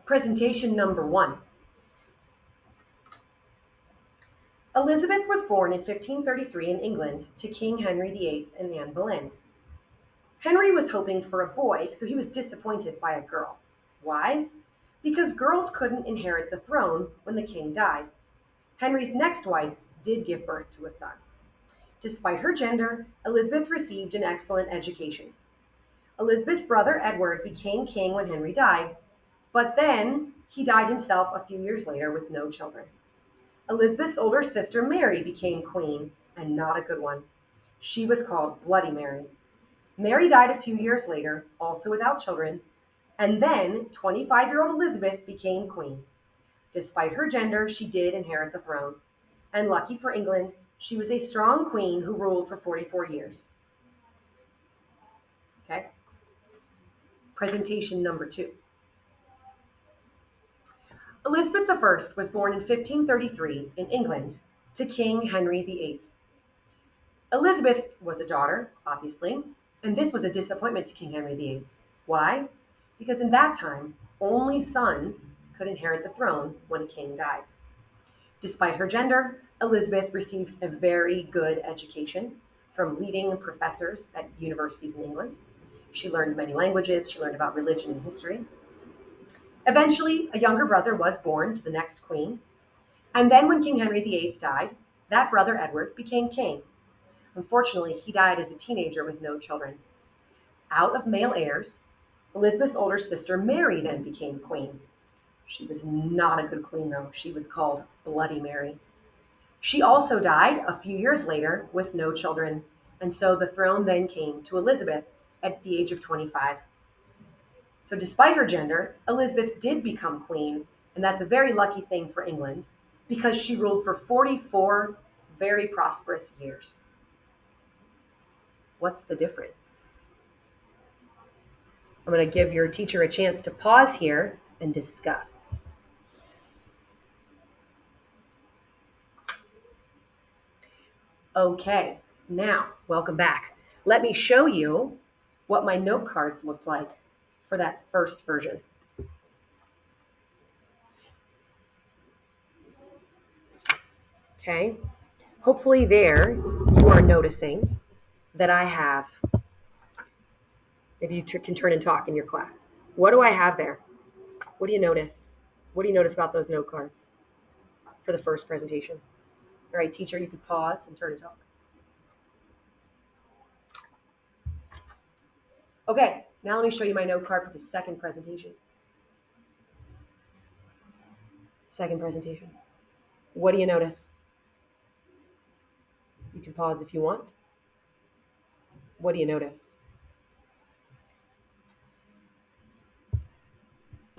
Presentation number 1. Elizabeth was born in 1533 in England to King Henry VIII and Anne Boleyn. Henry was hoping for a boy, so he was disappointed by a girl. Why? Because girls couldn't inherit the throne when the king died. Henry's next wife did give birth to a son. Despite her gender, Elizabeth received an excellent education. Elizabeth's brother Edward became king when Henry died, but then he died himself a few years later with no children. Elizabeth's older sister Mary became queen, and not a good one. She was called Bloody Mary. Mary died a few years later, also without children, and then 25-year-old Elizabeth became queen. Despite her gender, she did inherit the throne. And lucky for England, she was a strong queen who ruled for 44 years. Okay? Presentation number 2. Elizabeth I was born in 1533 in England to King Henry VIII. Elizabeth was a daughter, obviously, and this was a disappointment to King Henry VIII. Why? Because in that time, only sons could inherit the throne when a king died. Despite her gender, Elizabeth received a very good education from leading professors at universities in England. She learned many languages, she learned about religion and history. Eventually, a younger brother was born to the next queen, and then when King Henry VIII died, that brother Edward became king. Unfortunately, he died as a teenager with no children. Out of male heirs, Elizabeth's older sister Mary then became queen. She was not a good queen, though. She was called Bloody Mary. She also died a few years later with no children, and so the throne then came to Elizabeth at the age of 25. So, despite her gender, Elizabeth did become queen, and that's a very lucky thing for England because she ruled for 44 very prosperous years. What's the difference? I'm going to give your teacher a chance to pause here and discuss. Okay, now, welcome back. Let me show you what my note cards looked like for that first version. Okay, hopefully there you are noticing that I have, maybe you can turn and talk in your class. What do I have there? What do you notice? What do you notice about those note cards for the first presentation? All right, teacher, you could pause and turn and talk. Okay, now let me show you my note card for the second presentation. Second presentation. What do you notice? You can pause if you want. What do you notice?